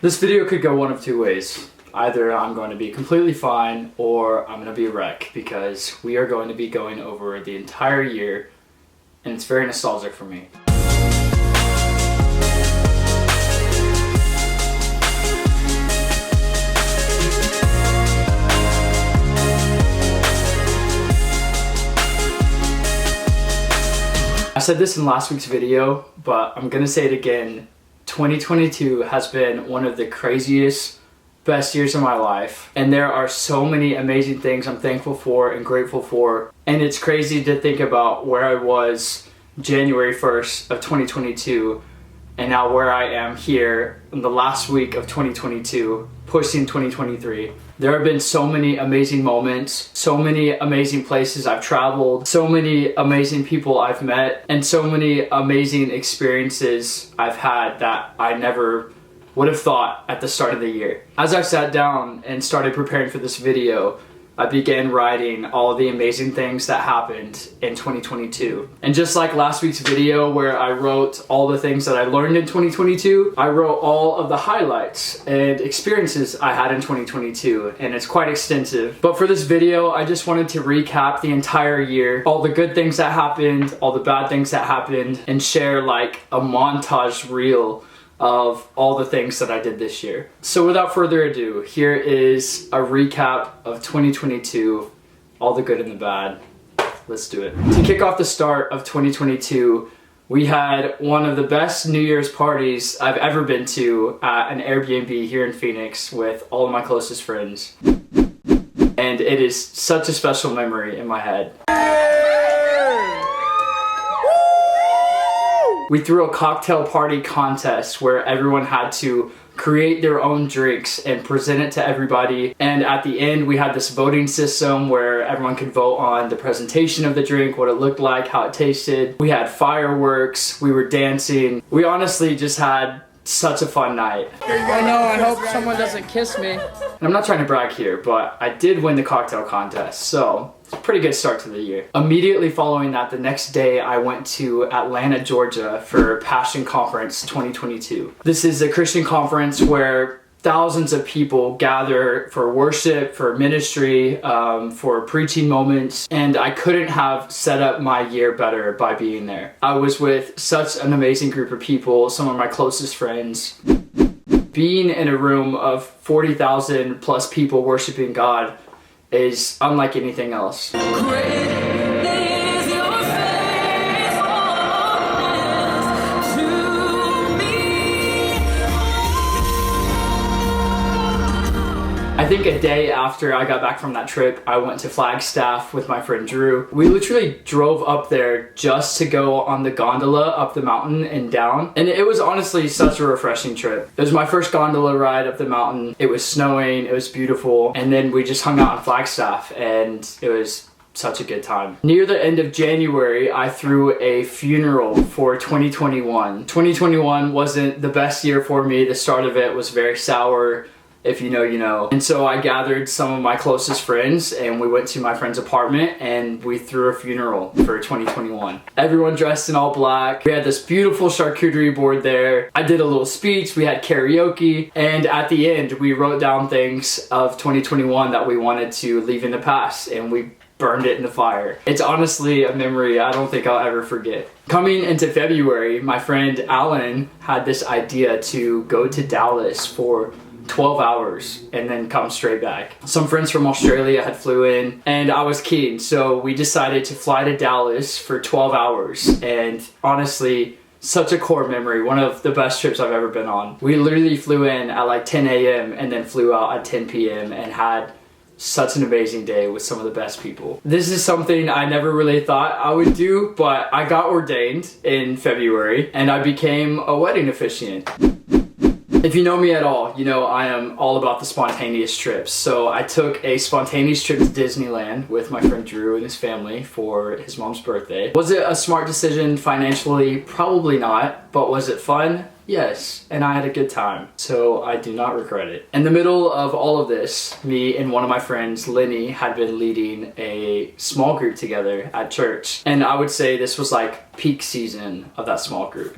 This video could go one of two ways. Either I'm going to be completely fine or I'm going to be a wreck, because we are going to be going over the entire year and it's very nostalgic for me. I said this in last week's video, but I'm gonna say it again. 2022 has been one of the craziest, best years of my life. And there are so many amazing things I'm thankful for and grateful for. And it's crazy to think about where I was January 1st of 2022 and now where I am here in the last week of 2022, pushing 2023. There have been so many amazing moments, so many amazing places I've traveled, so many amazing people I've met, and so many amazing experiences I've had that I never would have thought at the start of the year. As I sat down and started preparing for this video, I began writing all the amazing things that happened in 2022. And just like last week's video where I wrote all the things that I learned in 2022, I wrote all of the highlights and experiences I had in 2022, and it's quite extensive. But for this video, I just wanted to recap the entire year, all the good things that happened, all the bad things that happened, and share like a montage reel of all the things that I did this year. So without further ado, here is a recap of 2022, all the good and the bad. Let's do it. To kick off the start of 2022, we had one of the best New Year's parties I've ever been to at an Airbnb here in Phoenix with all of my closest friends. And it is such a special memory in my head. We threw a cocktail party contest where everyone had to create their own drinks and present it to everybody. And at the end, we had this voting system where everyone could vote on the presentation of the drink, what it looked like, how it tasted. We had fireworks, we were dancing. We honestly just had such a fun night. Oh no, I hope someone doesn't kiss me. And I'm not trying to brag here, but I did win the cocktail contest, so it's a pretty good start to the year. Immediately following that, the next day I went to Atlanta, Georgia for Passion Conference 2022. This is a Christian conference where thousands of people gather for worship, for ministry, for preaching moments, and I couldn't have set up my year better by being there. I was with such an amazing group of people, some of my closest friends. Being in a room of 40,000 plus people worshiping God is unlike anything else. I think a day after I got back from that trip, I went to Flagstaff with my friend Drew. We literally drove up there just to go on the gondola up the mountain and down. And it was honestly such a refreshing trip. It was my first gondola ride up the mountain. It was snowing, it was beautiful. And then we just hung out in Flagstaff and it was such a good time. Near the end of January, I threw a funeral for 2021. 2021 wasn't the best year for me. The start of it was very sour. If you know, you know. And so I gathered some of my closest friends and we went to my friend's apartment and we threw a funeral for 2021. Everyone dressed in all black. We had this beautiful charcuterie board there. I did a little speech, we had karaoke, and at the end we wrote down things of 2021 that we wanted to leave in the past, and we burned it in the fire. It's honestly a memory I don't think I'll ever forget. Coming into February, my friend Alan had this idea to go to Dallas for 12 hours and then come straight back. Some friends from Australia had flew in and I was keen, so we decided to fly to Dallas for 12 hours, and honestly, such a core memory, one of the best trips I've ever been on. We literally flew in at like 10 a.m. and then flew out at 10 p.m. and had such an amazing day with some of the best people. This is something I never really thought I would do, but I got ordained in February and I became a wedding officiant. If you know me at all, you know I am all about the spontaneous trips. So I took a spontaneous trip to Disneyland with my friend Drew and his family for his mom's birthday. Was it a smart decision financially? Probably not. But was it fun? Yes. And I had a good time. So I do not regret it. In the middle of all of this, me and one of my friends, Lenny, had been leading a small group together at church. And I would say this was like peak season of that small group.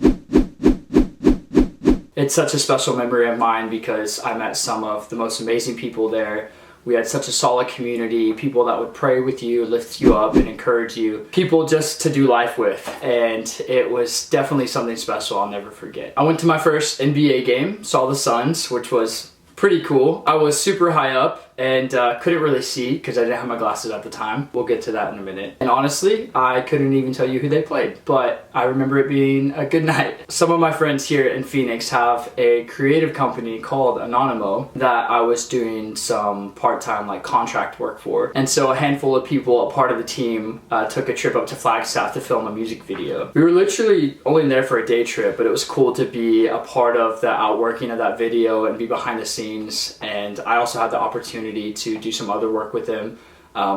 It's such a special memory of mine because I met some of the most amazing people there. We had such a solid community, people that would pray with you, lift you up, and encourage you. People just to do life with, and it was definitely something special I'll never forget. I went to my first NBA game, saw the Suns, which was pretty cool. I was super high up and couldn't really see because I didn't have my glasses at the time. We'll get to that in a minute. And honestly, I couldn't even tell you who they played, but I remember it being a good night. Some of my friends here in Phoenix have a creative company called Anonymo that I was doing some part-time like contract work for. And so a handful of people, a part of the team, took a trip up to Flagstaff to film a music video. We were literally only there for a day trip, but it was cool to be a part of the outworking of that video and be behind the scenes. And I also had the opportunity to do some other work with him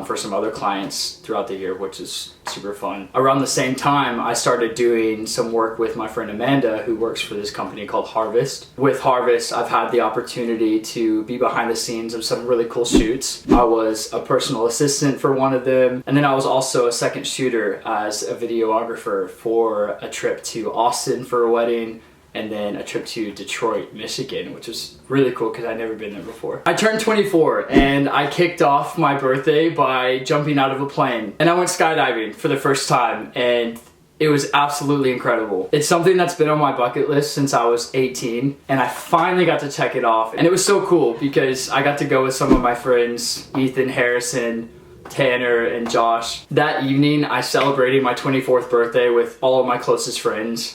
for some other clients throughout the year, which is super fun. Around the same time, I started doing some work with my friend Amanda, who works for this company called Harvest. With Harvest, I've had the opportunity to be behind the scenes of some really cool shoots. I was a personal assistant for one of them, and then I was also a second shooter as a videographer for a trip to Austin for a wedding, and then a trip to Detroit, Michigan, which was really cool because I'd never been there before. I turned 24 and I kicked off my birthday by jumping out of a plane. And I went skydiving for the first time, and it was absolutely incredible. It's something that's been on my bucket list since I was 18, and I finally got to check it off. And it was so cool because I got to go with some of my friends, Ethan, Harrison, Tanner, and Josh. That evening, I celebrated my 24th birthday with all of my closest friends.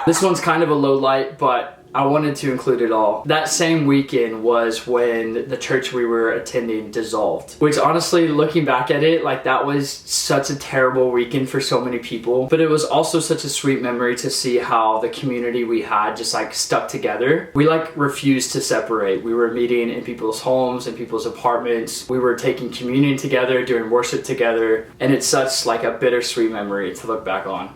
This one's kind of a low light, but I wanted to include it all. That same weekend was when the church we were attending dissolved, which honestly, looking back at it, like that was such a terrible weekend for so many people, but it was also such a sweet memory to see how the community we had just like stuck together. We like refused to separate. We were meeting in people's homes and people's apartments. We were taking communion together, doing worship together, and it's such like a bittersweet memory to look back on.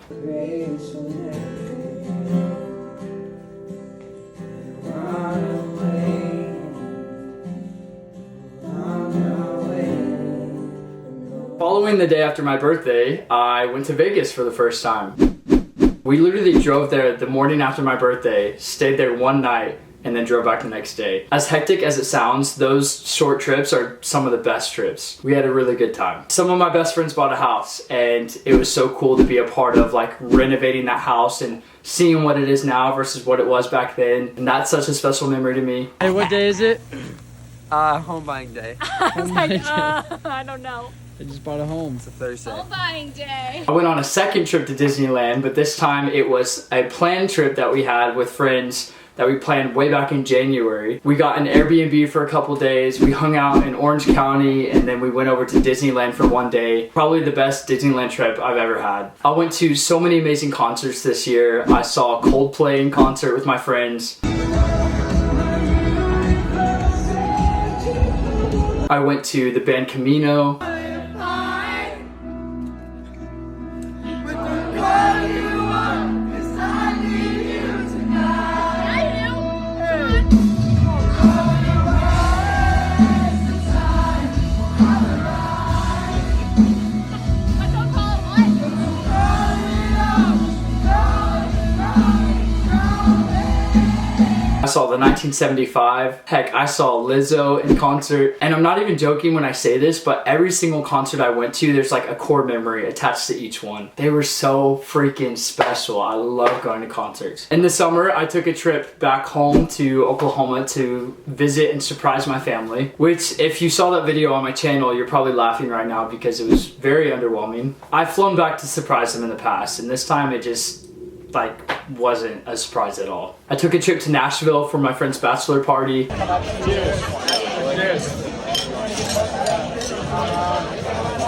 Following the day after my birthday, I went to Vegas for the first time. We literally drove there the morning after my birthday, stayed there one night, and then drove back the next day. As hectic as it sounds, those short trips are some of the best trips. We had a really good time. Some of my best friends bought a house, and it was so cool to be a part of like renovating that house and seeing what it is now versus what it was back then. And that's such a special memory to me. Hey, what day is it? Home buying day. I don't know. I just bought a home. It's a Thursday. Home buying day. I went on a second trip to Disneyland, but this time it was a planned trip that we had with friends that we planned way back in January. We got an Airbnb for a couple days. We hung out in Orange County, and then we went over to Disneyland for one day. Probably the best Disneyland trip I've ever had. I went to so many amazing concerts this year. I saw Coldplay in concert with my friends. I went to the band Camino. I saw the 1975. Heck, I saw Lizzo in concert. And I'm not even joking when I say this, but every single concert I went to, there's like a core memory attached to each one. They were so freaking special. I love going to concerts. In the summer, I took a trip back home to Oklahoma to visit and surprise my family, which if you saw that video on my channel, you're probably laughing right now because it was very underwhelming. I've flown back to surprise them in the past, and this time it just like wasn't a surprise at all. I took a trip to Nashville for my friend's bachelor party.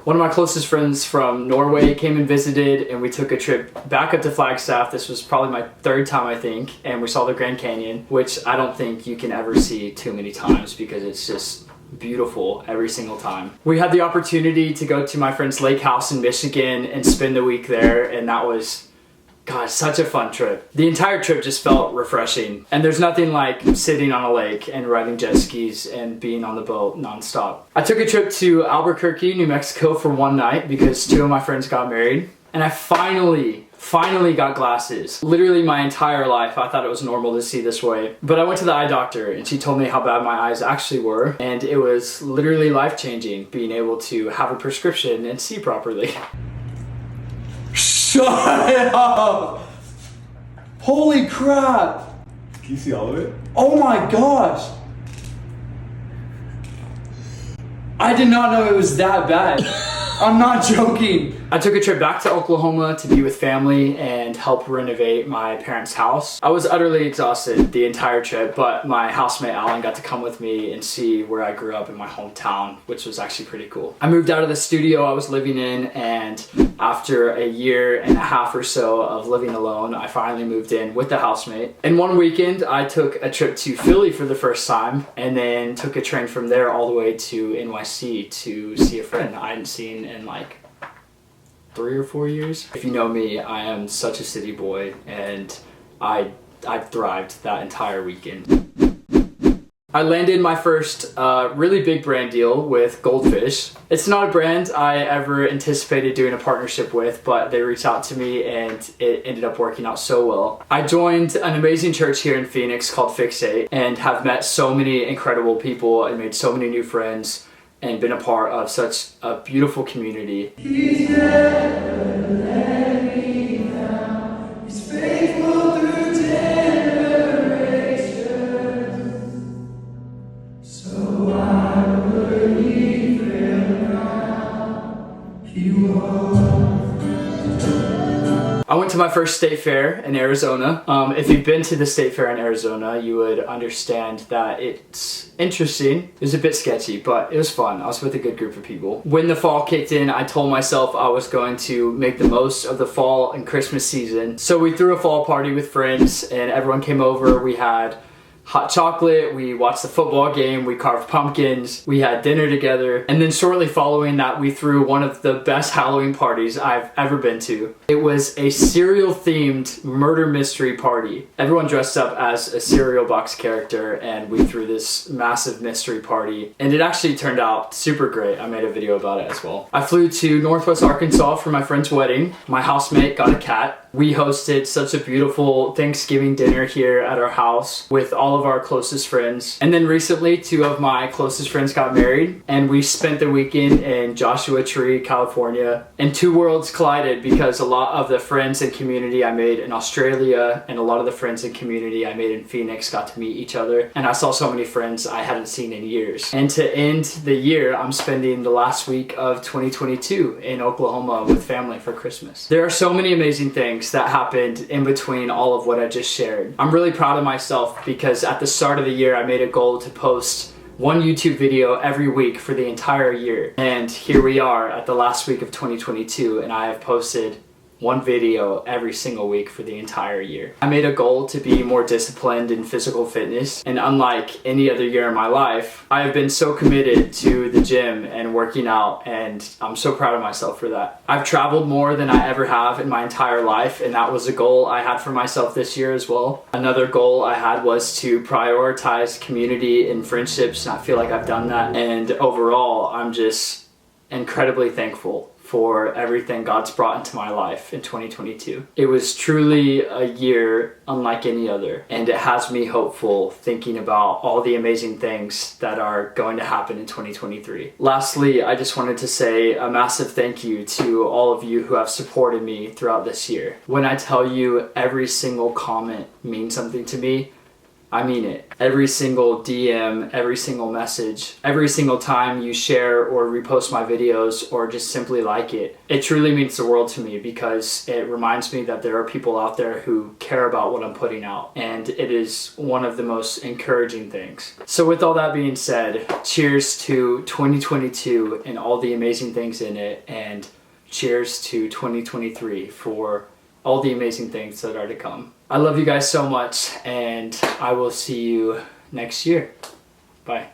One of my closest friends from Norway came and visited, and we took a trip back up to Flagstaff. This was probably my third time, I think, and we saw the Grand Canyon, which I don't think you can ever see too many times because it's just beautiful every single time. We had the opportunity to go to my friend's lake house in Michigan and spend the week there, and that was God, such a fun trip. The entire trip just felt refreshing. And there's nothing like sitting on a lake and riding jet skis and being on the boat nonstop. I took a trip to Albuquerque, New Mexico for one night because 2 of my friends got married. And I finally got glasses. Literally my entire life I thought it was normal to see this way. But I went to the eye doctor and she told me how bad my eyes actually were. And it was literally life-changing being able to have a prescription and see properly. Shut up! Holy crap! Can you see all of it? Oh my gosh! I did not know it was that bad. I'm not joking. I took a trip back to Oklahoma to be with family and help renovate my parents' house. I was utterly exhausted the entire trip, but my housemate Alan got to come with me and see where I grew up in my hometown, which was actually pretty cool. I moved out of the studio I was living in, and after a year and a half or so of living alone, I finally moved in with the housemate. And one weekend, I took a trip to Philly for the first time, and then took a train from there all the way to NYC to see a friend I hadn't seen in like 3 or 4 years. If you know me, I am such a city boy, and I thrived that entire weekend. I landed my first really big brand deal with Goldfish. It's not a brand I ever anticipated doing a partnership with, but they reached out to me and it ended up working out so well. I joined an amazing church here in Phoenix called Fixate and have met so many incredible people and made so many new friends and been a part of such a beautiful community. He's never let me down. He's faithful through generations. So I believe him now. He won't. I went to my first state fair in Arizona. If you've been to the state fair in Arizona, you would understand that it's interesting. It was a bit sketchy, but it was fun. I was with a good group of people. When the fall kicked in, I told myself I was going to make the most of the fall and Christmas season. So we threw a fall party with friends and everyone came over. We had hot chocolate, we watched the football game, we carved pumpkins, we had dinner together, and then shortly following that we threw one of the best Halloween parties I've ever been to. It was a cereal themed murder mystery party. Everyone dressed up as a cereal box character and we threw this massive mystery party, and it actually turned out super great. I made a video about it as well. I flew to Northwest Arkansas for my friend's wedding. My housemate got a cat. We hosted such a beautiful Thanksgiving dinner here at our house with all of our closest friends. And then recently, 2 of my closest friends got married and we spent the weekend in Joshua Tree, California. And 2 worlds collided because a lot of the friends and community I made in Australia and a lot of the friends and community I made in Phoenix got to meet each other. And I saw so many friends I hadn't seen in years. And to end the year, I'm spending the last week of 2022 in Oklahoma with family for Christmas. There are so many amazing things that happened in between all of what I just shared. I'm really proud of myself because at the start of the year I made a goal to post 1 YouTube video every week for the entire year. And here we are at the last week of 2022 and I have posted 1 video every single week for the entire year. I made a goal to be more disciplined in physical fitness, and unlike any other year in my life, I have been so committed to the gym and working out, and I'm so proud of myself for that. I've traveled more than I ever have in my entire life, and that was a goal I had for myself this year as well. Another goal I had was to prioritize community and friendships, and I feel like I've done that. And overall, I'm just incredibly thankful for everything God's brought into my life in 2022. It was truly a year unlike any other, and it has me hopeful thinking about all the amazing things that are going to happen in 2023. Lastly, I just wanted to say a massive thank you to all of you who have supported me throughout this year. When I tell you every single comment means something to me, I mean it. Every single DM, every single message, every single time you share or repost my videos or just simply like it, it truly means the world to me because it reminds me that there are people out there who care about what I'm putting out, and it is one of the most encouraging things. So with all that being said, cheers to 2022 and all the amazing things in it, and cheers to 2023 for all the amazing things that are to come. I love you guys so much, and I will see you next year. Bye.